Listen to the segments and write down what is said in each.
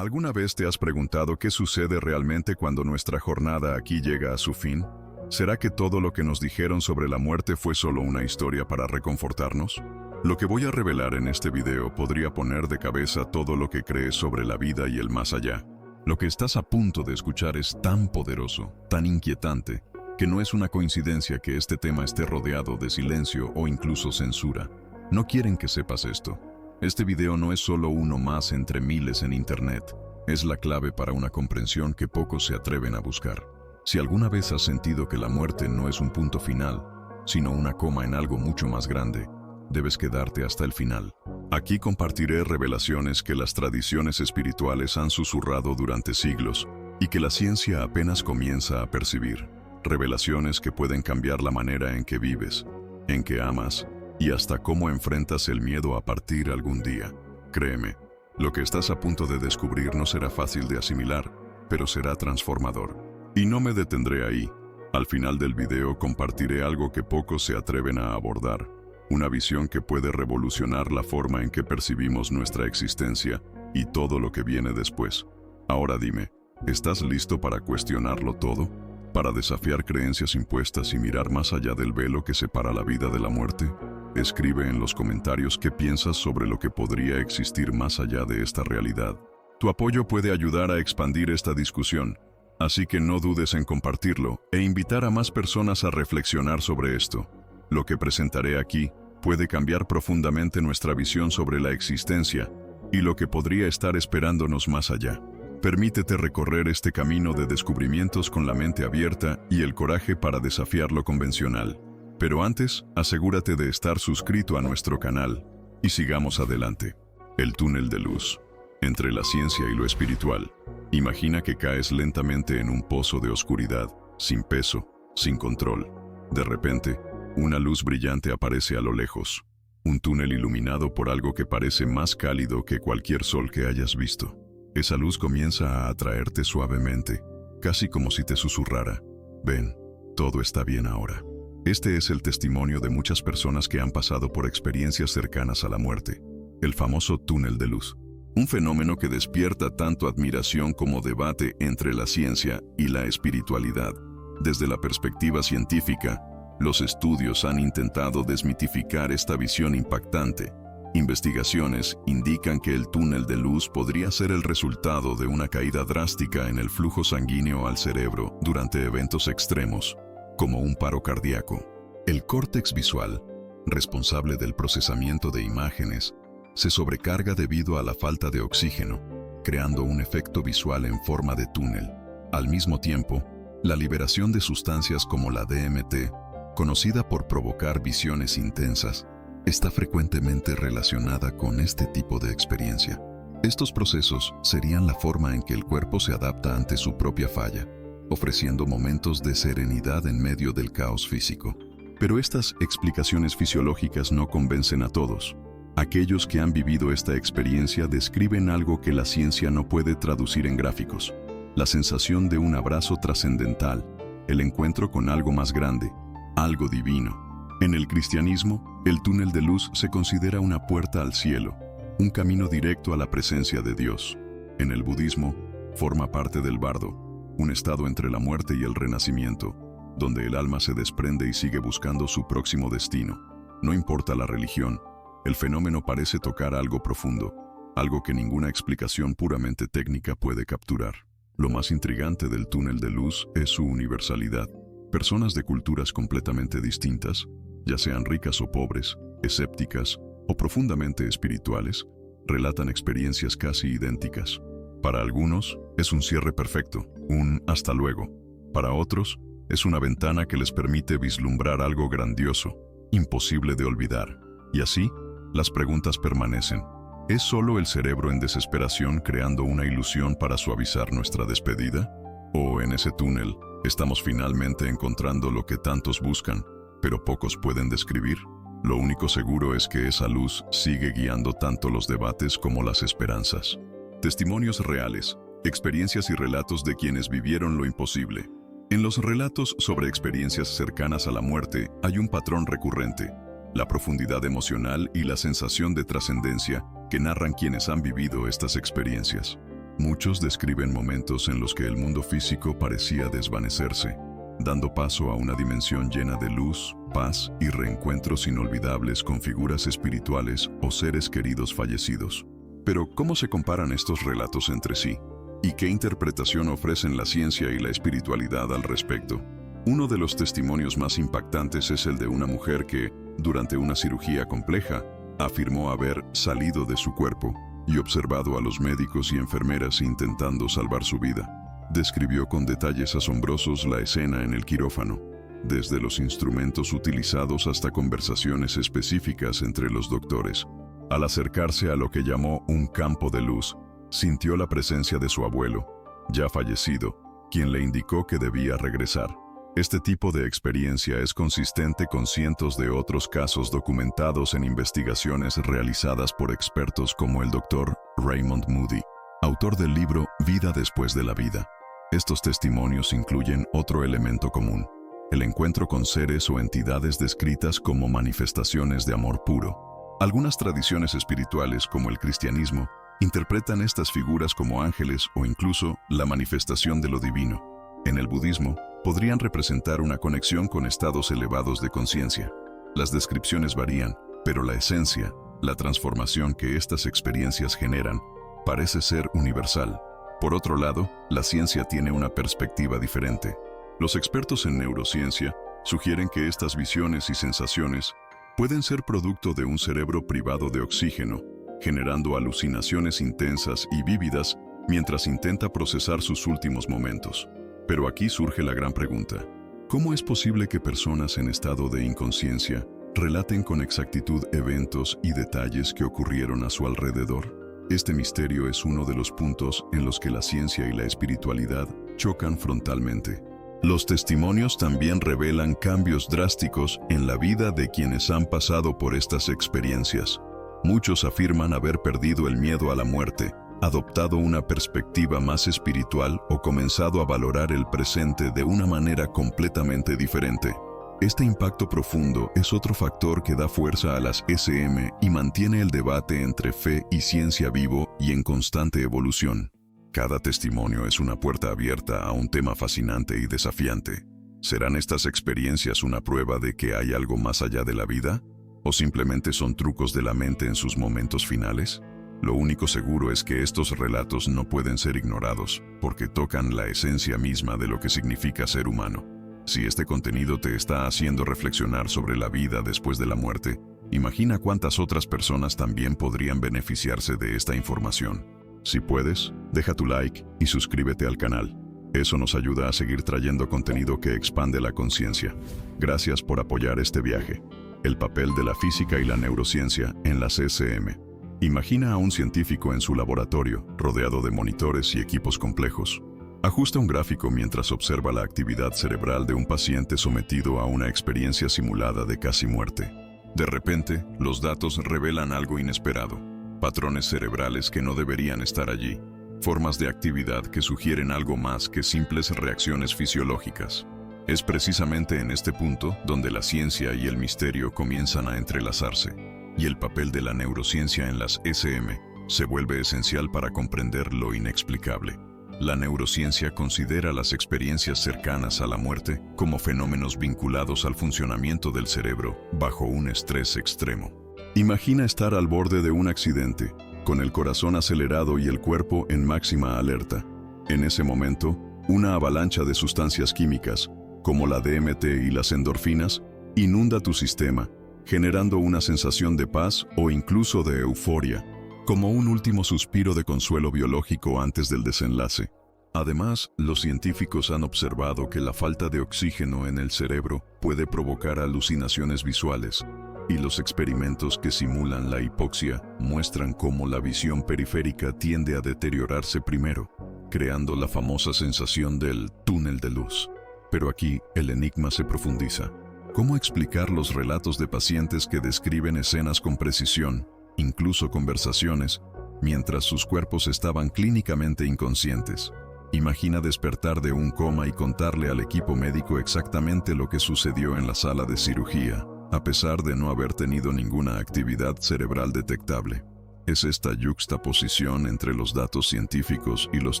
¿Alguna vez te has preguntado qué sucede realmente cuando nuestra jornada aquí llega a su fin? ¿Será que todo lo que nos dijeron sobre la muerte fue solo una historia para reconfortarnos? Lo que voy a revelar en este video podría poner de cabeza todo lo que crees sobre la vida y el más allá. Lo que estás a punto de escuchar es tan poderoso, tan inquietante, que no es una coincidencia que este tema esté rodeado de silencio o incluso censura. No quieren que sepas esto. Este video no es solo uno más entre miles en internet. Es la clave para una comprensión que pocos se atreven a buscar. Si alguna vez has sentido que la muerte no es un punto final, sino una coma en algo mucho más grande, debes quedarte hasta el final. Aquí compartiré revelaciones que las tradiciones espirituales han susurrado durante siglos y que la ciencia apenas comienza a percibir. Revelaciones que pueden cambiar la manera en que vives, en que amas y hasta cómo enfrentas el miedo a partir algún día. Créeme, lo que estás a punto de descubrir no será fácil de asimilar, pero será transformador. Y no me detendré ahí. Al final del video compartiré algo que pocos se atreven a abordar. Una visión que puede revolucionar la forma en que percibimos nuestra existencia y todo lo que viene después. Ahora dime, ¿estás listo para cuestionarlo todo? ¿Para desafiar creencias impuestas y mirar más allá del velo que separa la vida de la muerte? Escribe en los comentarios qué piensas sobre lo que podría existir más allá de esta realidad. Tu apoyo puede ayudar a expandir esta discusión, así que no dudes en compartirlo e invitar a más personas a reflexionar sobre esto. Lo que presentaré aquí puede cambiar profundamente nuestra visión sobre la existencia y lo que podría estar esperándonos más allá. Permítete recorrer este camino de descubrimientos con la mente abierta y el coraje para desafiar lo convencional. Pero antes, asegúrate de estar suscrito a nuestro canal y sigamos adelante. El túnel de luz. Entre la ciencia y lo espiritual. Imagina que caes lentamente en un pozo de oscuridad, sin peso, sin control. De repente, una luz brillante aparece a lo lejos. Un túnel iluminado por algo que parece más cálido que cualquier sol que hayas visto. Esa luz comienza a atraerte suavemente, casi como si te susurrara: ven, todo está bien ahora. Este es el testimonio de muchas personas que han pasado por experiencias cercanas a la muerte. El famoso túnel de luz. Un fenómeno que despierta tanto admiración como debate entre la ciencia y la espiritualidad. Desde la perspectiva científica, los estudios han intentado desmitificar esta visión impactante. Investigaciones indican que el túnel de luz podría ser el resultado de una caída drástica en el flujo sanguíneo al cerebro durante eventos extremos, como un paro cardíaco. El córtex visual, responsable del procesamiento de imágenes, se sobrecarga debido a la falta de oxígeno, creando un efecto visual en forma de túnel. Al mismo tiempo, la liberación de sustancias como la DMT, conocida por provocar visiones intensas, está frecuentemente relacionada con este tipo de experiencia. Estos procesos serían la forma en que el cuerpo se adapta ante su propia falla, ofreciendo momentos de serenidad en medio del caos físico. Pero estas explicaciones fisiológicas no convencen a todos. Aquellos que han vivido esta experiencia describen algo que la ciencia no puede traducir en gráficos: la sensación de un abrazo trascendental, el encuentro con algo más grande, algo divino. En el cristianismo, el túnel de luz se considera una puerta al cielo, un camino directo a la presencia de Dios. En el budismo, forma parte del bardo, un estado entre la muerte y el renacimiento, donde el alma se desprende y sigue buscando su próximo destino. No importa la religión, el fenómeno parece tocar algo profundo, algo que ninguna explicación puramente técnica puede capturar. Lo más intrigante del túnel de luz es su universalidad. Personas de culturas completamente distintas, ya sean ricas o pobres, escépticas o profundamente espirituales, relatan experiencias casi idénticas. Para algunos, es un cierre perfecto, un hasta luego. Para otros, es una ventana que les permite vislumbrar algo grandioso, imposible de olvidar. Y así, las preguntas permanecen. ¿Es solo el cerebro en desesperación creando una ilusión para suavizar nuestra despedida? ¿O en ese túnel, estamos finalmente encontrando lo que tantos buscan, pero pocos pueden describir? Lo único seguro es que esa luz sigue guiando tanto los debates como las esperanzas. Testimonios reales, experiencias y relatos de quienes vivieron lo imposible. En los relatos sobre experiencias cercanas a la muerte hay un patrón recurrente: la profundidad emocional y la sensación de trascendencia que narran quienes han vivido estas experiencias. Muchos describen momentos en los que el mundo físico parecía desvanecerse, dando paso a una dimensión llena de luz, paz y reencuentros inolvidables con figuras espirituales o seres queridos fallecidos. Pero, ¿cómo se comparan estos relatos entre sí? ¿Y qué interpretación ofrecen la ciencia y la espiritualidad al respecto? Uno de los testimonios más impactantes es el de una mujer que, durante una cirugía compleja, afirmó haber salido de su cuerpo y observado a los médicos y enfermeras intentando salvar su vida. Describió con detalles asombrosos la escena en el quirófano, desde los instrumentos utilizados hasta conversaciones específicas entre los doctores. Al acercarse a lo que llamó un campo de luz, sintió la presencia de su abuelo, ya fallecido, quien le indicó que debía regresar. Este tipo de experiencia es consistente con cientos de otros casos documentados en investigaciones realizadas por expertos como el Dr. Raymond Moody, autor del libro Vida después de la vida. Estos testimonios incluyen otro elemento común: el encuentro con seres o entidades descritas como manifestaciones de amor puro. Algunas tradiciones espirituales, como el cristianismo, interpretan estas figuras como ángeles o incluso la manifestación de lo divino. En el budismo, podrían representar una conexión con estados elevados de conciencia. Las descripciones varían, pero la esencia, la transformación que estas experiencias generan, parece ser universal. Por otro lado, la ciencia tiene una perspectiva diferente. Los expertos en neurociencia sugieren que estas visiones y sensaciones pueden ser producto de un cerebro privado de oxígeno, generando alucinaciones intensas y vívidas mientras intenta procesar sus últimos momentos. Pero aquí surge la gran pregunta: ¿cómo es posible que personas en estado de inconsciencia relaten con exactitud eventos y detalles que ocurrieron a su alrededor? Este misterio es uno de los puntos en los que la ciencia y la espiritualidad chocan frontalmente. Los testimonios también revelan cambios drásticos en la vida de quienes han pasado por estas experiencias. Muchos afirman haber perdido el miedo a la muerte, adoptado una perspectiva más espiritual o comenzado a valorar el presente de una manera completamente diferente. Este impacto profundo es otro factor que da fuerza a las SM y mantiene el debate entre fe y ciencia vivo y en constante evolución. Cada testimonio es una puerta abierta a un tema fascinante y desafiante. ¿Serán estas experiencias una prueba de que hay algo más allá de la vida? ¿O simplemente son trucos de la mente en sus momentos finales? Lo único seguro es que estos relatos no pueden ser ignorados, porque tocan la esencia misma de lo que significa ser humano. Si este contenido te está haciendo reflexionar sobre la vida después de la muerte, imagina cuántas otras personas también podrían beneficiarse de esta información. Si puedes, deja tu like y suscríbete al canal. Eso nos ayuda a seguir trayendo contenido que expande la conciencia. Gracias por apoyar este viaje. El papel de la física y la neurociencia en las SM. Imagina a un científico en su laboratorio, rodeado de monitores y equipos complejos. Ajusta un gráfico mientras observa la actividad cerebral de un paciente sometido a una experiencia simulada de casi muerte. De repente, los datos revelan algo inesperado: patrones cerebrales que no deberían estar allí, formas de actividad que sugieren algo más que simples reacciones fisiológicas. Es precisamente en este punto donde la ciencia y el misterio comienzan a entrelazarse, y el papel de la neurociencia en las SM se vuelve esencial para comprender lo inexplicable. La neurociencia considera las experiencias cercanas a la muerte como fenómenos vinculados al funcionamiento del cerebro bajo un estrés extremo. Imagina estar al borde de un accidente, con el corazón acelerado y el cuerpo en máxima alerta. En ese momento, una avalancha de sustancias químicas, como la DMT y las endorfinas, inunda tu sistema, generando una sensación de paz o incluso de euforia, como un último suspiro de consuelo biológico antes del desenlace. Además, los científicos han observado que la falta de oxígeno en el cerebro puede provocar alucinaciones visuales, y los experimentos que simulan la hipoxia muestran cómo la visión periférica tiende a deteriorarse primero, creando la famosa sensación del túnel de luz. Pero aquí el enigma se profundiza. ¿Cómo explicar los relatos de pacientes que describen escenas con precisión, incluso conversaciones, mientras sus cuerpos estaban clínicamente inconscientes? Imagina despertar de un coma y contarle al equipo médico exactamente lo que sucedió en la sala de cirugía, a pesar de no haber tenido ninguna actividad cerebral detectable. Es esta yuxtaposición entre los datos científicos y los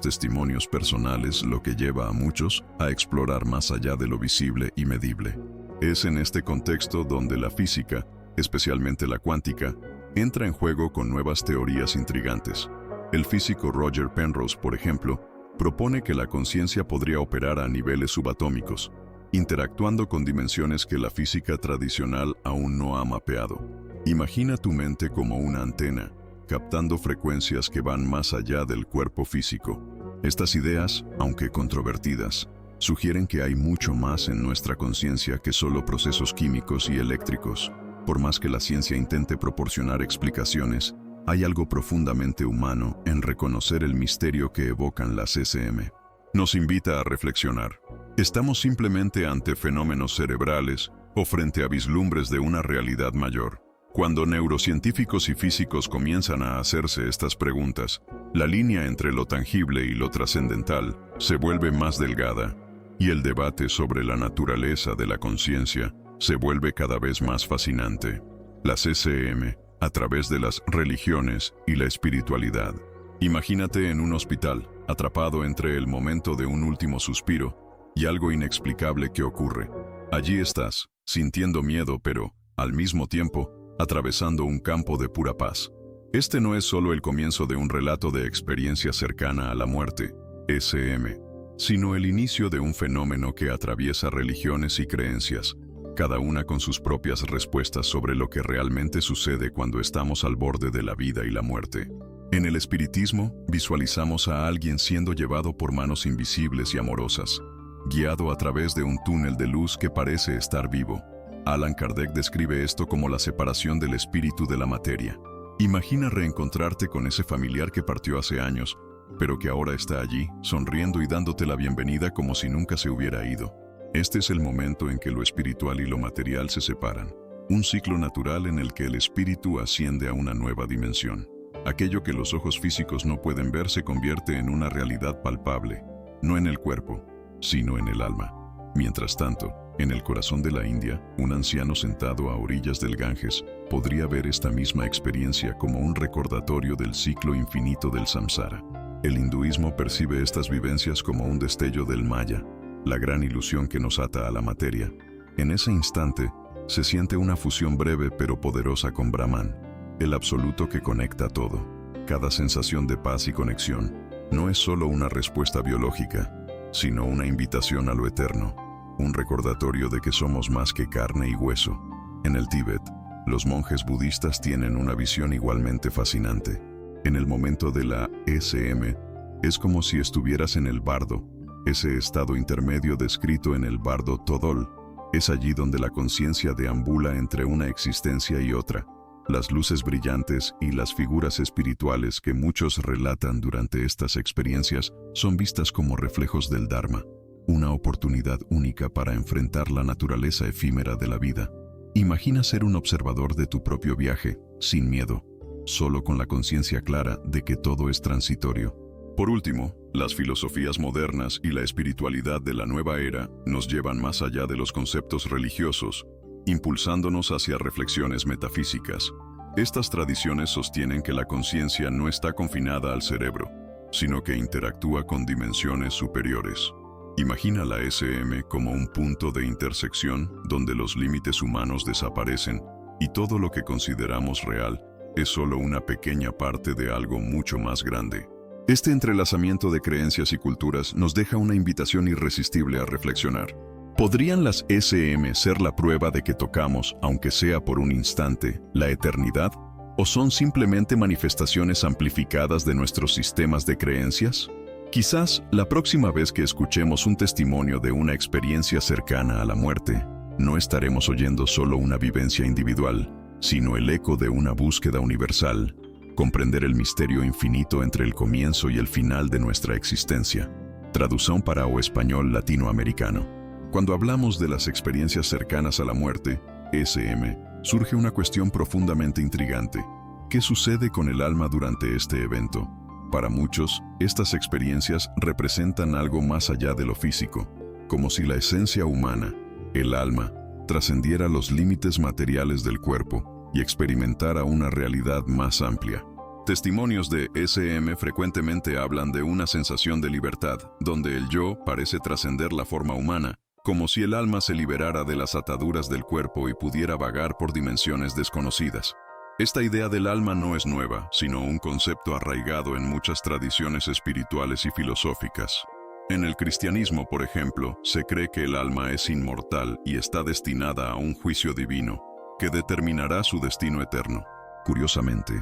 testimonios personales lo que lleva a muchos a explorar más allá de lo visible y medible. Es en este contexto donde la física, especialmente la cuántica, entra en juego con nuevas teorías intrigantes. El físico Roger Penrose, por ejemplo, propone que la conciencia podría operar a niveles subatómicos, interactuando con dimensiones que la física tradicional aún no ha mapeado. Imagina tu mente como una antena, captando frecuencias que van más allá del cuerpo físico. Estas ideas, aunque controvertidas, sugieren que hay mucho más en nuestra conciencia que solo procesos químicos y eléctricos. Por más que la ciencia intente proporcionar explicaciones, hay algo profundamente humano en reconocer el misterio que evocan las SM. Nos invita a reflexionar. ¿Estamos simplemente ante fenómenos cerebrales o frente a vislumbres de una realidad mayor? Cuando neurocientíficos y físicos comienzan a hacerse estas preguntas, la línea entre lo tangible y lo trascendental se vuelve más delgada, y el debate sobre la naturaleza de la conciencia se vuelve cada vez más fascinante. Las SM, a través de las religiones y la espiritualidad. Imagínate en un hospital, atrapado entre el momento de un último suspiro y algo inexplicable que ocurre. Allí estás, sintiendo miedo, pero, al mismo tiempo, atravesando un campo de pura paz. Este no es solo el comienzo de un relato de experiencia cercana a la muerte, SM, sino el inicio de un fenómeno que atraviesa religiones y creencias, cada una con sus propias respuestas sobre lo que realmente sucede cuando estamos al borde de la vida y la muerte. En el espiritismo, visualizamos a alguien siendo llevado por manos invisibles y amorosas, guiado a través de un túnel de luz que parece estar vivo. Allan Kardec describe esto como la separación del espíritu de la materia. Imagina reencontrarte con ese familiar que partió hace años, pero que ahora está allí, sonriendo y dándote la bienvenida como si nunca se hubiera ido. Este es el momento en que lo espiritual y lo material se separan. Un ciclo natural en el que el espíritu asciende a una nueva dimensión. Aquello que los ojos físicos no pueden ver se convierte en una realidad palpable, no en el cuerpo, sino en el alma. Mientras tanto, en el corazón de la India, un anciano sentado a orillas del Ganges podría ver esta misma experiencia como un recordatorio del ciclo infinito del samsara. El hinduismo percibe estas vivencias como un destello del maya, la gran ilusión que nos ata a la materia. En ese instante, se siente una fusión breve pero poderosa con Brahman, el absoluto que conecta todo. Cada sensación de paz y conexión no es solo una respuesta biológica, sino una invitación a lo eterno, un recordatorio de que somos más que carne y hueso. En el Tíbet, los monjes budistas tienen una visión igualmente fascinante. En el momento de la SM, es como si estuvieras en el bardo, ese estado intermedio descrito en el bardo Todol. Es allí donde la conciencia deambula entre una existencia y otra. Las luces brillantes y las figuras espirituales que muchos relatan durante estas experiencias son vistas como reflejos del Dharma, una oportunidad única para enfrentar la naturaleza efímera de la vida. Imagina ser un observador de tu propio viaje, sin miedo, solo con la conciencia clara de que todo es transitorio. Por último, las filosofías modernas y la espiritualidad de la nueva era nos llevan más allá de los conceptos religiosos, impulsándonos hacia reflexiones metafísicas. Estas tradiciones sostienen que la conciencia no está confinada al cerebro, sino que interactúa con dimensiones superiores. Imagina la SM como un punto de intersección donde los límites humanos desaparecen y todo lo que consideramos real es solo una pequeña parte de algo mucho más grande. Este entrelazamiento de creencias y culturas nos deja una invitación irresistible a reflexionar. ¿Podrían las SM ser la prueba de que tocamos, aunque sea por un instante, la eternidad? ¿O son simplemente manifestaciones amplificadas de nuestros sistemas de creencias? Quizás la próxima vez que escuchemos un testimonio de una experiencia cercana a la muerte, no estaremos oyendo solo una vivencia individual, sino el eco de una búsqueda universal, comprender el misterio infinito entre el comienzo y el final de nuestra existencia. Traducción para o español latinoamericano. Cuando hablamos de las experiencias cercanas a la muerte, SM, surge una cuestión profundamente intrigante. ¿Qué sucede con el alma durante este evento? Para muchos, estas experiencias representan algo más allá de lo físico, como si la esencia humana, el alma, trascendiera los límites materiales del cuerpo y experimentara una realidad más amplia. Testimonios de SM frecuentemente hablan de una sensación de libertad, donde el yo parece trascender la forma humana, como si el alma se liberara de las ataduras del cuerpo y pudiera vagar por dimensiones desconocidas. Esta idea del alma no es nueva, sino un concepto arraigado en muchas tradiciones espirituales y filosóficas. En el cristianismo, por ejemplo, se cree que el alma es inmortal y está destinada a un juicio divino, que determinará su destino eterno. Curiosamente,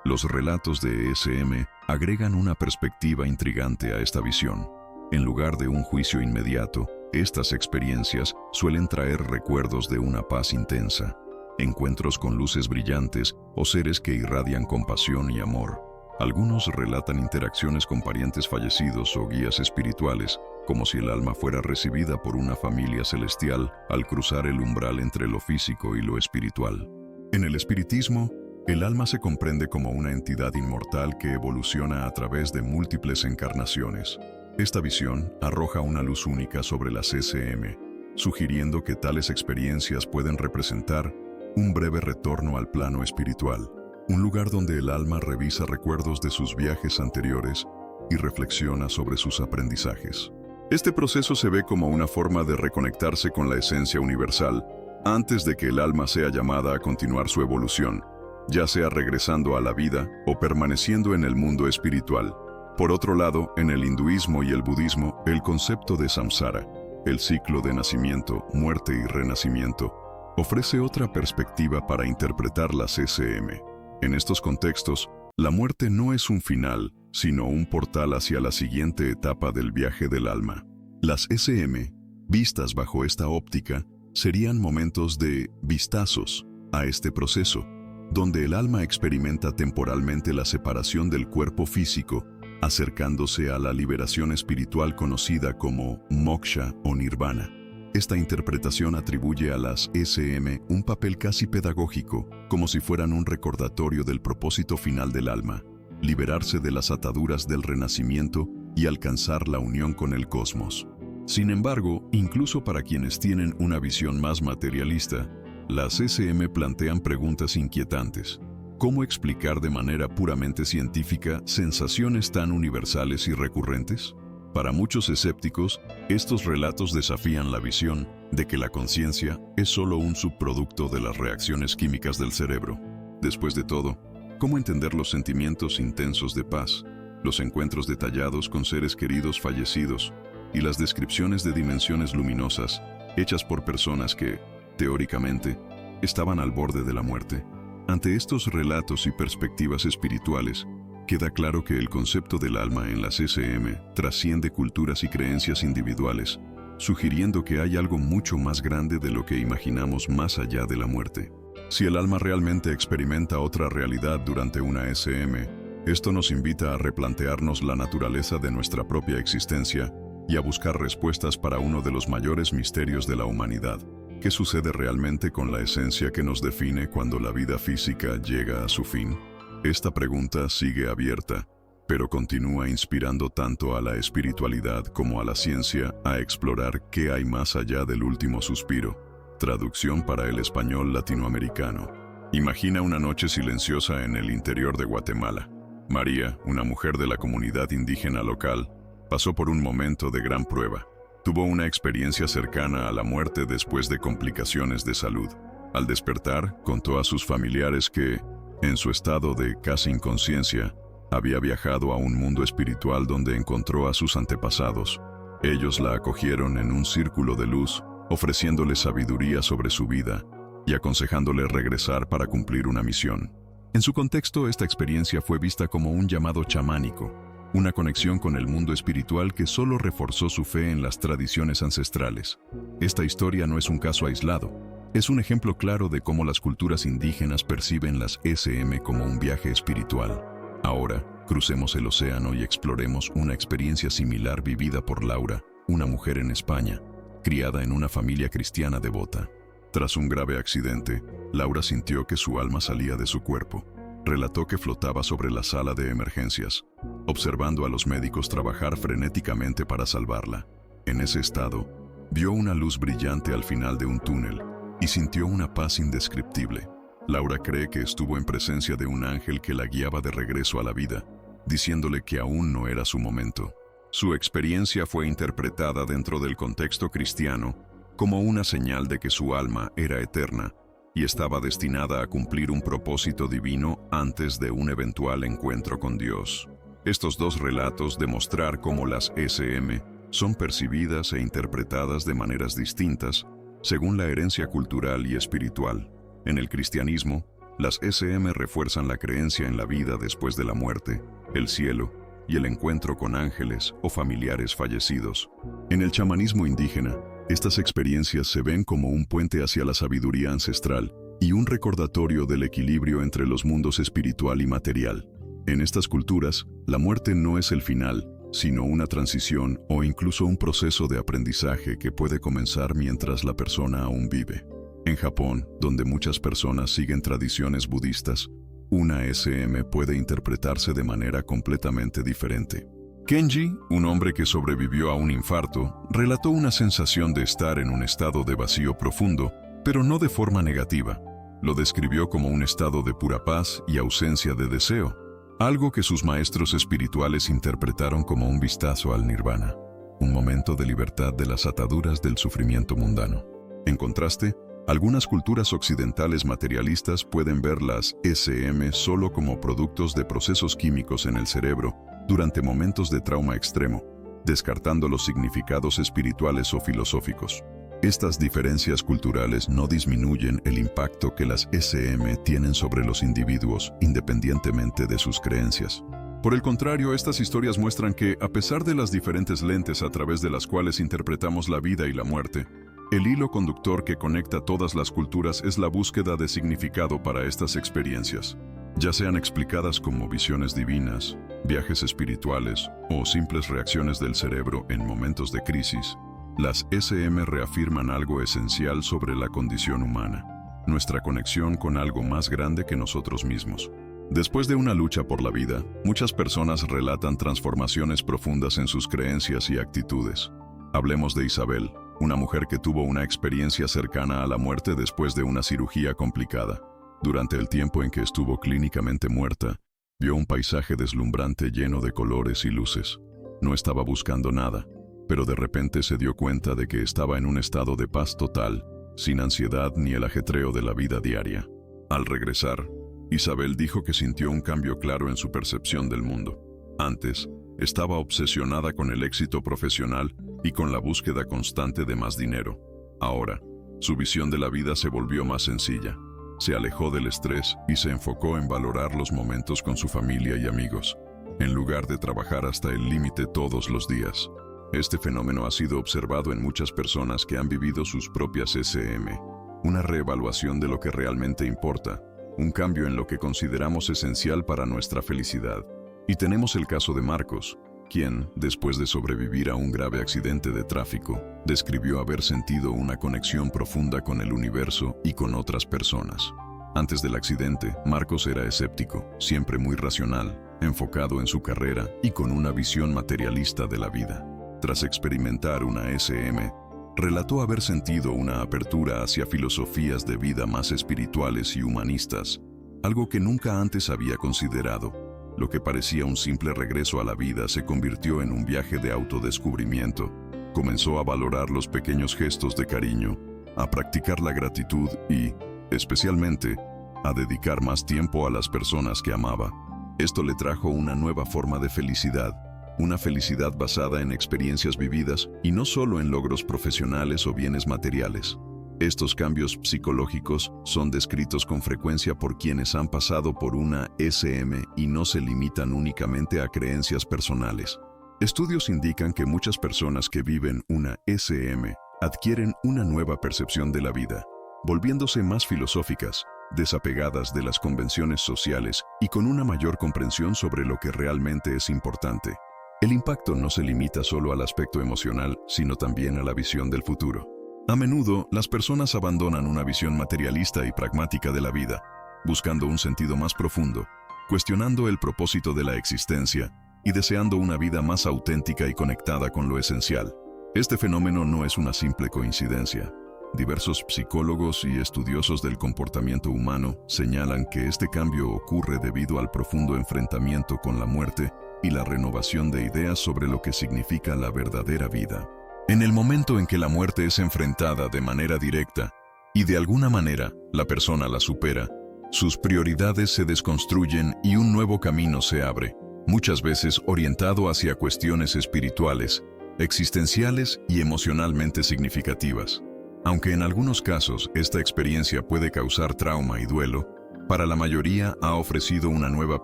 los relatos de SM agregan una perspectiva intrigante a esta visión. En lugar de un juicio inmediato, estas experiencias suelen traer recuerdos de una paz intensa, encuentros con luces brillantes o seres que irradian compasión y amor. Algunos relatan interacciones con parientes fallecidos o guías espirituales, como si el alma fuera recibida por una familia celestial al cruzar el umbral entre lo físico y lo espiritual. En el espiritismo, el alma se comprende como una entidad inmortal que evoluciona a través de múltiples encarnaciones. Esta visión arroja una luz única sobre las SM, sugiriendo que tales experiencias pueden representar un breve retorno al plano espiritual, un lugar donde el alma revisa recuerdos de sus viajes anteriores y reflexiona sobre sus aprendizajes. Este proceso se ve como una forma de reconectarse con la esencia universal antes de que el alma sea llamada a continuar su evolución, ya sea regresando a la vida o permaneciendo en el mundo espiritual. Por otro lado, en el hinduismo y el budismo, el concepto de samsara, el ciclo de nacimiento, muerte y renacimiento, ofrece otra perspectiva para interpretar las SM. En estos contextos, la muerte no es un final, sino un portal hacia la siguiente etapa del viaje del alma. Las SM, vistas bajo esta óptica, serían momentos de vistazos a este proceso, donde el alma experimenta temporalmente la separación del cuerpo físico, acercándose a la liberación espiritual conocida como moksha o nirvana. Esta interpretación atribuye a las SM un papel casi pedagógico, como si fueran un recordatorio del propósito final del alma, liberarse de las ataduras del renacimiento y alcanzar la unión con el cosmos. Sin embargo, incluso para quienes tienen una visión más materialista, las SM plantean preguntas inquietantes. ¿Cómo explicar de manera puramente científica sensaciones tan universales y recurrentes? Para muchos escépticos, estos relatos desafían la visión de que la conciencia es solo un subproducto de las reacciones químicas del cerebro. Después de todo, ¿cómo entender los sentimientos intensos de paz, los encuentros detallados con seres queridos fallecidos y las descripciones de dimensiones luminosas hechas por personas que, teóricamente, estaban al borde de la muerte? Ante estos relatos y perspectivas espirituales, queda claro que el concepto del alma en las SM trasciende culturas y creencias individuales, sugiriendo que hay algo mucho más grande de lo que imaginamos más allá de la muerte. Si el alma realmente experimenta otra realidad durante una SM, esto nos invita a replantearnos la naturaleza de nuestra propia existencia y a buscar respuestas para uno de los mayores misterios de la humanidad. ¿Qué sucede realmente con la esencia que nos define cuando la vida física llega a su fin? Esta pregunta sigue abierta, pero continúa inspirando tanto a la espiritualidad como a la ciencia a explorar qué hay más allá del último suspiro. Traducción para el español latinoamericano. Imagina una noche silenciosa en el interior de Guatemala. María, una mujer de la comunidad indígena local, pasó por un momento de gran prueba. Tuvo una experiencia cercana a la muerte después de complicaciones de salud. Al despertar, contó a sus familiares que, en su estado de casi inconsciencia, había viajado a un mundo espiritual donde encontró a sus antepasados. Ellos la acogieron en un círculo de luz, ofreciéndole sabiduría sobre su vida y aconsejándole regresar para cumplir una misión. En su contexto, esta experiencia fue vista como un llamado chamánico, una conexión con el mundo espiritual que solo reforzó su fe en las tradiciones ancestrales. Esta historia no es un caso aislado. Es un ejemplo claro de cómo las culturas indígenas perciben las SM como un viaje espiritual. Ahora, crucemos el océano y exploremos una experiencia similar vivida por Laura, una mujer en España, criada en una familia cristiana devota. Tras un grave accidente, Laura sintió que su alma salía de su cuerpo. Relató que flotaba sobre la sala de emergencias, observando a los médicos trabajar frenéticamente para salvarla. En ese estado, vio una luz brillante al final de un túnel y sintió una paz indescriptible. Laura cree que estuvo en presencia de un ángel que la guiaba de regreso a la vida, diciéndole que aún no era su momento. Su experiencia fue interpretada dentro del contexto cristiano como una señal de que su alma era eterna y estaba destinada a cumplir un propósito divino antes de un eventual encuentro con Dios. Estos dos relatos demuestran cómo las SM son percibidas e interpretadas de maneras distintas según la herencia cultural y espiritual. En el cristianismo, las SM refuerzan la creencia en la vida después de la muerte, el cielo y el encuentro con ángeles o familiares fallecidos. En el chamanismo indígena, estas experiencias se ven como un puente hacia la sabiduría ancestral y un recordatorio del equilibrio entre los mundos espiritual y material. En estas culturas, la muerte no es el final, sino una transición o incluso un proceso de aprendizaje que puede comenzar mientras la persona aún vive. En Japón, donde muchas personas siguen tradiciones budistas, una SM puede interpretarse de manera completamente diferente. Kenji, un hombre que sobrevivió a un infarto, relató una sensación de estar en un estado de vacío profundo, pero no de forma negativa. Lo describió como un estado de pura paz y ausencia de deseo, algo que sus maestros espirituales interpretaron como un vistazo al nirvana, un momento de libertad de las ataduras del sufrimiento mundano. En contraste, algunas culturas occidentales materialistas pueden ver las SM solo como productos de procesos químicos en el cerebro durante momentos de trauma extremo, descartando los significados espirituales o filosóficos. Estas diferencias culturales no disminuyen el impacto que las SM tienen sobre los individuos independientemente de sus creencias. Por el contrario, estas historias muestran que, a pesar de las diferentes lentes a través de las cuales interpretamos la vida y la muerte, el hilo conductor que conecta todas las culturas es la búsqueda de significado para estas experiencias, ya sean explicadas como visiones divinas, viajes espirituales o simples reacciones del cerebro en momentos de crisis. Las SM reafirman algo esencial sobre la condición humana, nuestra conexión con algo más grande que nosotros mismos. Después de una lucha por la vida, muchas personas relatan transformaciones profundas en sus creencias y actitudes. Hablemos de Isabel, una mujer que tuvo una experiencia cercana a la muerte después de una cirugía complicada. Durante el tiempo en que estuvo clínicamente muerta, vio un paisaje deslumbrante lleno de colores y luces. No estaba buscando nada, pero de repente se dio cuenta de que estaba en un estado de paz total, sin ansiedad ni el ajetreo de la vida diaria. Al regresar, Isabel dijo que sintió un cambio claro en su percepción del mundo. Antes, estaba obsesionada con el éxito profesional y con la búsqueda constante de más dinero. Ahora, su visión de la vida se volvió más sencilla. Se alejó del estrés y se enfocó en valorar los momentos con su familia y amigos, en lugar de trabajar hasta el límite todos los días. Este fenómeno ha sido observado en muchas personas que han vivido sus propias SM, una reevaluación de lo que realmente importa, un cambio en lo que consideramos esencial para nuestra felicidad. Y tenemos el caso de Marcos, quien, después de sobrevivir a un grave accidente de tráfico, describió haber sentido una conexión profunda con el universo y con otras personas. Antes del accidente, Marcos era escéptico, siempre muy racional, enfocado en su carrera y con una visión materialista de la vida. Tras experimentar una SM, relató haber sentido una apertura hacia filosofías de vida más espirituales y humanistas, algo que nunca antes había considerado. Lo que parecía un simple regreso a la vida se convirtió en un viaje de autodescubrimiento. Comenzó a valorar los pequeños gestos de cariño, a practicar la gratitud y, especialmente, a dedicar más tiempo a las personas que amaba. Esto le trajo una nueva forma de felicidad, una felicidad basada en experiencias vividas y no solo en logros profesionales o bienes materiales. Estos cambios psicológicos son descritos con frecuencia por quienes han pasado por una SM y no se limitan únicamente a creencias personales. Estudios indican que muchas personas que viven una SM adquieren una nueva percepción de la vida, volviéndose más filosóficas, desapegadas de las convenciones sociales y con una mayor comprensión sobre lo que realmente es importante. El impacto no se limita solo al aspecto emocional, sino también a la visión del futuro. A menudo, las personas abandonan una visión materialista y pragmática de la vida, buscando un sentido más profundo, cuestionando el propósito de la existencia y deseando una vida más auténtica y conectada con lo esencial. Este fenómeno no es una simple coincidencia. Diversos psicólogos y estudiosos del comportamiento humano señalan que este cambio ocurre debido al profundo enfrentamiento con la muerte y la renovación de ideas sobre lo que significa la verdadera vida. En el momento en que la muerte es enfrentada de manera directa y de alguna manera la persona la supera, sus prioridades se desconstruyen y un nuevo camino se abre, muchas veces orientado hacia cuestiones espirituales, existenciales y emocionalmente significativas. Aunque en algunos casos esta experiencia puede causar trauma y duelo, para la mayoría ha ofrecido una nueva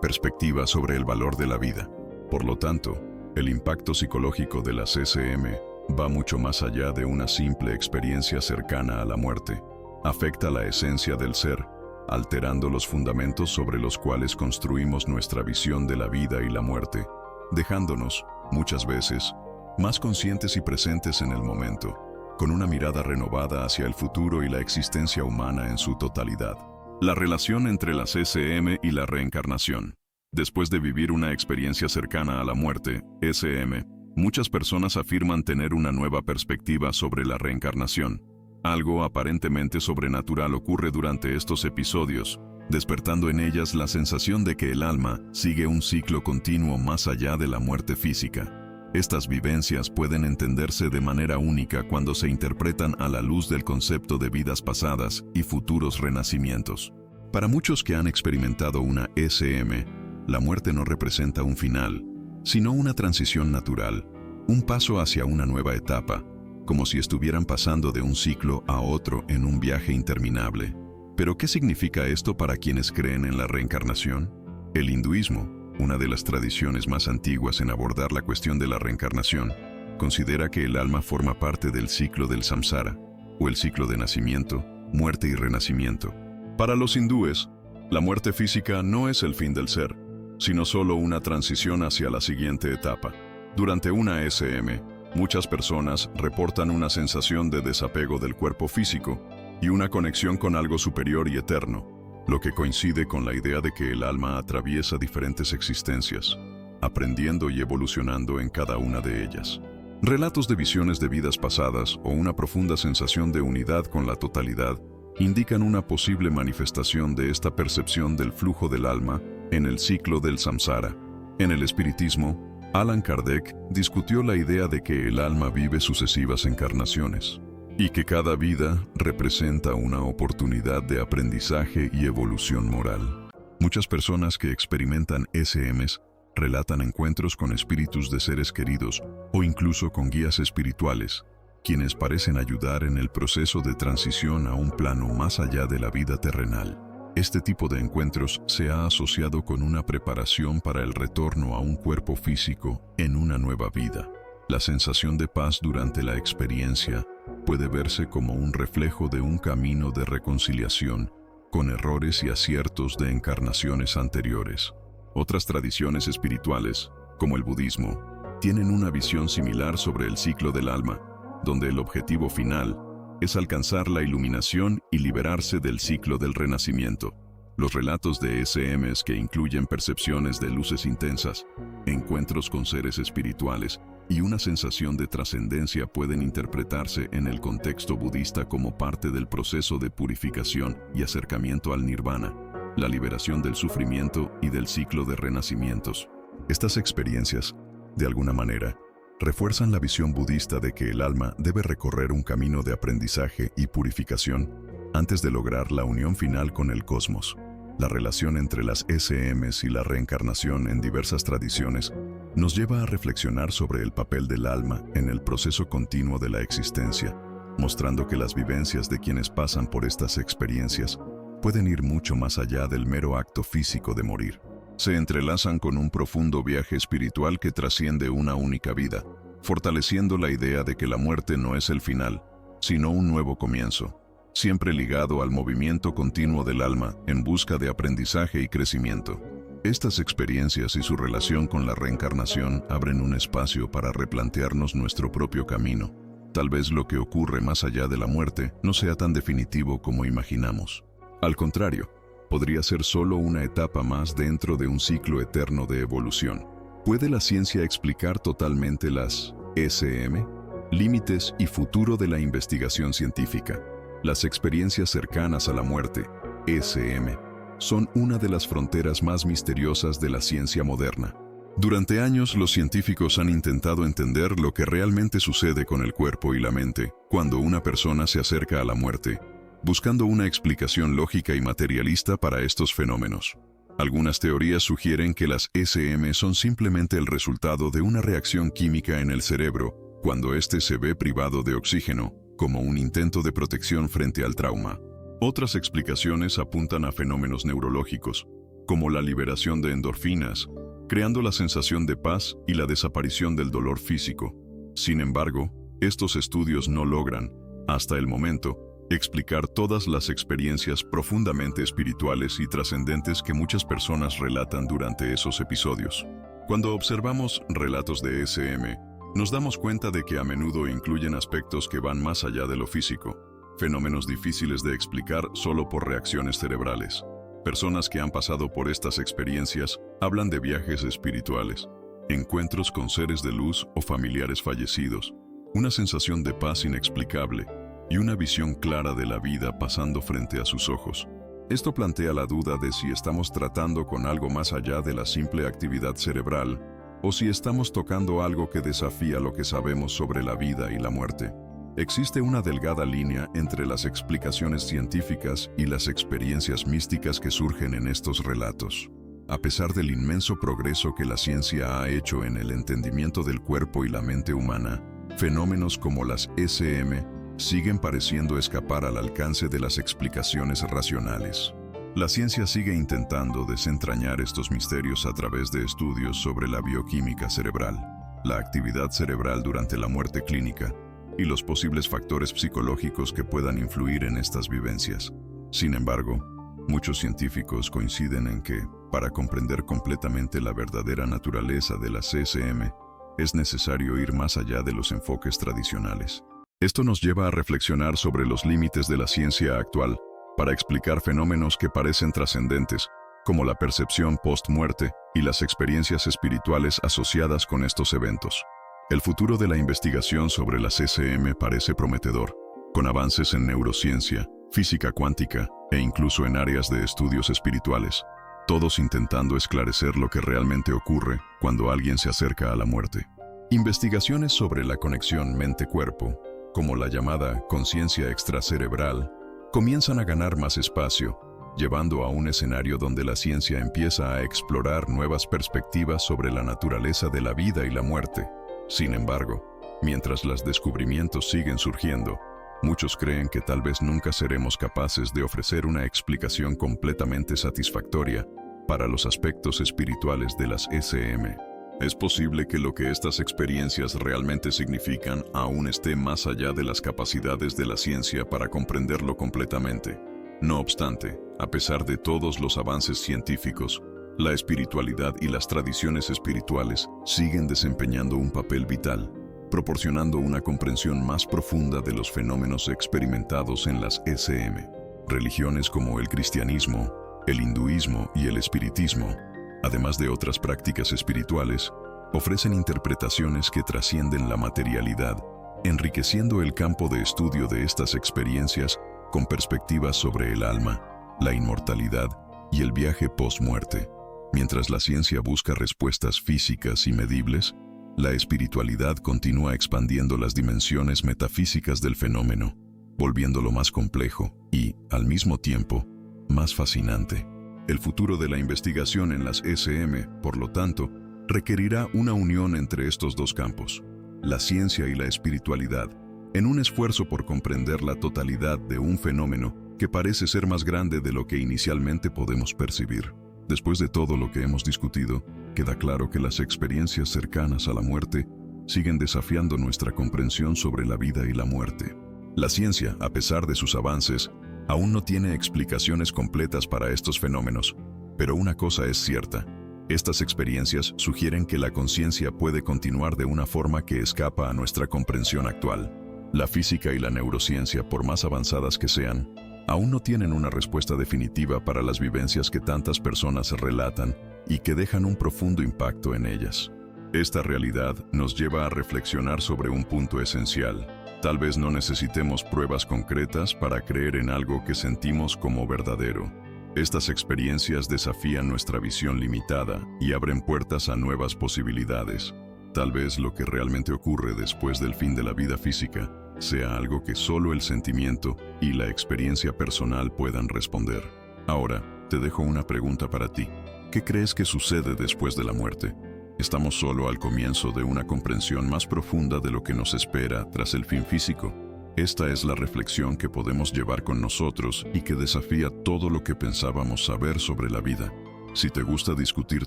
perspectiva sobre el valor de la vida. Por lo tanto, el impacto psicológico de las SM va mucho más allá de una simple experiencia cercana a la muerte. Afecta la esencia del ser, alterando los fundamentos sobre los cuales construimos nuestra visión de la vida y la muerte, dejándonos, muchas veces, más conscientes y presentes en el momento, con una mirada renovada hacia el futuro y la existencia humana en su totalidad. La relación entre las SM y la reencarnación. Después de vivir una experiencia cercana a la muerte, SM, muchas personas afirman tener una nueva perspectiva sobre la reencarnación. Algo aparentemente sobrenatural ocurre durante estos episodios, despertando en ellas la sensación de que el alma sigue un ciclo continuo más allá de la muerte física. Estas vivencias pueden entenderse de manera única cuando se interpretan a la luz del concepto de vidas pasadas y futuros renacimientos. Para muchos que han experimentado una SM, la muerte no representa un final, sino una transición natural, un paso hacia una nueva etapa, como si estuvieran pasando de un ciclo a otro en un viaje interminable. ¿Pero qué significa esto para quienes creen en la reencarnación? El hinduismo, una de las tradiciones más antiguas en abordar la cuestión de la reencarnación, considera que el alma forma parte del ciclo del samsara, o el ciclo de nacimiento, muerte y renacimiento. Para los hindúes, la muerte física no es el fin del ser, sino solo una transición hacia la siguiente etapa. Durante una SM, muchas personas reportan una sensación de desapego del cuerpo físico y una conexión con algo superior y eterno, lo que coincide con la idea de que el alma atraviesa diferentes existencias, aprendiendo y evolucionando en cada una de ellas. Relatos de visiones de vidas pasadas o una profunda sensación de unidad con la totalidad indican una posible manifestación de esta percepción del flujo del alma en el ciclo del samsara. En el espiritismo, Allan Kardec discutió la idea de que el alma vive sucesivas encarnaciones y que cada vida representa una oportunidad de aprendizaje y evolución moral. Muchas personas que experimentan SMs relatan encuentros con espíritus de seres queridos o incluso con guías espirituales, quienes parecen ayudar en el proceso de transición a un plano más allá de la vida terrenal. Este tipo de encuentros se ha asociado con una preparación para el retorno a un cuerpo físico en una nueva vida. La sensación de paz durante la experiencia puede verse como un reflejo de un camino de reconciliación con errores y aciertos de encarnaciones anteriores. Otras tradiciones espirituales, como el budismo, tienen una visión similar sobre el ciclo del alma, donde el objetivo final es alcanzar la iluminación y liberarse del ciclo del renacimiento. Los relatos de SMs que incluyen percepciones de luces intensas, encuentros con seres espirituales y una sensación de trascendencia pueden interpretarse en el contexto budista como parte del proceso de purificación y acercamiento al nirvana, la liberación del sufrimiento y del ciclo de renacimientos. Estas experiencias, de alguna manera, refuerzan la visión budista de que el alma debe recorrer un camino de aprendizaje y purificación antes de lograr la unión final con el cosmos. La relación entre las SMs y la reencarnación en diversas tradiciones nos lleva a reflexionar sobre el papel del alma en el proceso continuo de la existencia, mostrando que las vivencias de quienes pasan por estas experiencias pueden ir mucho más allá del mero acto físico de morir. Se entrelazan con un profundo viaje espiritual que trasciende una única vida, fortaleciendo la idea de que la muerte no es el final, sino un nuevo comienzo, siempre ligado al movimiento continuo del alma en busca de aprendizaje y crecimiento. Estas experiencias y su relación con la reencarnación abren un espacio para replantearnos nuestro propio camino. Tal vez lo que ocurre más allá de la muerte no sea tan definitivo como imaginamos. Al contrario, podría ser solo una etapa más dentro de un ciclo eterno de evolución. ¿Puede la ciencia explicar totalmente las SM? Límites y futuro de la investigación científica. Las experiencias cercanas a la muerte, SM, son una de las fronteras más misteriosas de la ciencia moderna. Durante años, los científicos han intentado entender lo que realmente sucede con el cuerpo y la mente cuando una persona se acerca a la muerte, buscando una explicación lógica y materialista para estos fenómenos. Algunas teorías sugieren que las SM son simplemente el resultado de una reacción química en el cerebro cuando éste se ve privado de oxígeno, como un intento de protección frente al trauma. Otras explicaciones apuntan a fenómenos neurológicos, como la liberación de endorfinas, creando la sensación de paz y la desaparición del dolor físico. Sin embargo, estos estudios no logran, hasta el momento, explicar todas las experiencias profundamente espirituales y trascendentes que muchas personas relatan durante esos episodios. Cuando observamos relatos de SM, nos damos cuenta de que a menudo incluyen aspectos que van más allá de lo físico, fenómenos difíciles de explicar solo por reacciones cerebrales. Personas que han pasado por estas experiencias hablan de viajes espirituales, encuentros con seres de luz o familiares fallecidos, una sensación de paz inexplicable y una visión clara de la vida pasando frente a sus ojos. Esto plantea la duda de si estamos tratando con algo más allá de la simple actividad cerebral o si estamos tocando algo que desafía lo que sabemos sobre la vida y la muerte. Existe una delgada línea entre las explicaciones científicas y las experiencias místicas que surgen en estos relatos. A pesar del inmenso progreso que la ciencia ha hecho en el entendimiento del cuerpo y la mente humana, fenómenos como las SM siguen pareciendo escapar al alcance de las explicaciones racionales. La ciencia sigue intentando desentrañar estos misterios a través de estudios sobre la bioquímica cerebral, la actividad cerebral durante la muerte clínica y los posibles factores psicológicos que puedan influir en estas vivencias. Sin embargo, muchos científicos coinciden en que, para comprender completamente la verdadera naturaleza de las SM, es necesario ir más allá de los enfoques tradicionales. Esto nos lleva a reflexionar sobre los límites de la ciencia actual para explicar fenómenos que parecen trascendentes, como la percepción post-muerte y las experiencias espirituales asociadas con estos eventos. El futuro de la investigación sobre las SM parece prometedor, con avances en neurociencia, física cuántica e incluso en áreas de estudios espirituales, todos intentando esclarecer lo que realmente ocurre cuando alguien se acerca a la muerte. Investigaciones sobre la conexión mente-cuerpo, como la llamada conciencia extracerebral, comienzan a ganar más espacio, llevando a un escenario donde la ciencia empieza a explorar nuevas perspectivas sobre la naturaleza de la vida y la muerte. Sin embargo, mientras los descubrimientos siguen surgiendo, muchos creen que tal vez nunca seremos capaces de ofrecer una explicación completamente satisfactoria para los aspectos espirituales de las SM. Es posible que lo que estas experiencias realmente significan aún esté más allá de las capacidades de la ciencia para comprenderlo completamente. No obstante, a pesar de todos los avances científicos, la espiritualidad y las tradiciones espirituales siguen desempeñando un papel vital, proporcionando una comprensión más profunda de los fenómenos experimentados en las SM. Religiones como el cristianismo, el hinduismo y el espiritismo, además de otras prácticas espirituales, ofrecen interpretaciones que trascienden la materialidad, enriqueciendo el campo de estudio de estas experiencias con perspectivas sobre el alma, la inmortalidad y el viaje post-muerte. Mientras la ciencia busca respuestas físicas y medibles, la espiritualidad continúa expandiendo las dimensiones metafísicas del fenómeno, volviéndolo más complejo y, al mismo tiempo, más fascinante. El futuro de la investigación en las SM, por lo tanto, requerirá una unión entre estos dos campos, la ciencia y la espiritualidad, en un esfuerzo por comprender la totalidad de un fenómeno que parece ser más grande de lo que inicialmente podemos percibir. Después de todo lo que hemos discutido, queda claro que las experiencias cercanas a la muerte siguen desafiando nuestra comprensión sobre la vida y la muerte. La ciencia, a pesar de sus avances, aún no tiene explicaciones completas para estos fenómenos, pero una cosa es cierta: estas experiencias sugieren que la conciencia puede continuar de una forma que escapa a nuestra comprensión actual. La física y la neurociencia, por más avanzadas que sean, aún no tienen una respuesta definitiva para las vivencias que tantas personas relatan y que dejan un profundo impacto en ellas. Esta realidad nos lleva a reflexionar sobre un punto esencial. Tal vez no necesitemos pruebas concretas para creer en algo que sentimos como verdadero. Estas experiencias desafían nuestra visión limitada y abren puertas a nuevas posibilidades. Tal vez lo que realmente ocurre después del fin de la vida física sea algo que solo el sentimiento y la experiencia personal puedan responder. Ahora, te dejo una pregunta para ti. ¿Qué crees que sucede después de la muerte? ¿Estamos solo al comienzo de una comprensión más profunda de lo que nos espera tras el fin físico? Esta es la reflexión que podemos llevar con nosotros y que desafía todo lo que pensábamos saber sobre la vida. Si te gusta discutir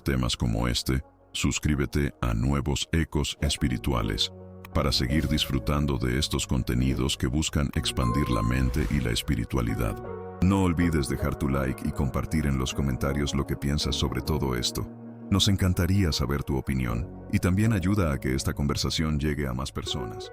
temas como este, suscríbete a Nuevos Ecos Espirituales para seguir disfrutando de estos contenidos que buscan expandir la mente y la espiritualidad. No olvides dejar tu like y compartir en los comentarios lo que piensas sobre todo esto. Nos encantaría saber tu opinión y también ayuda a que esta conversación llegue a más personas.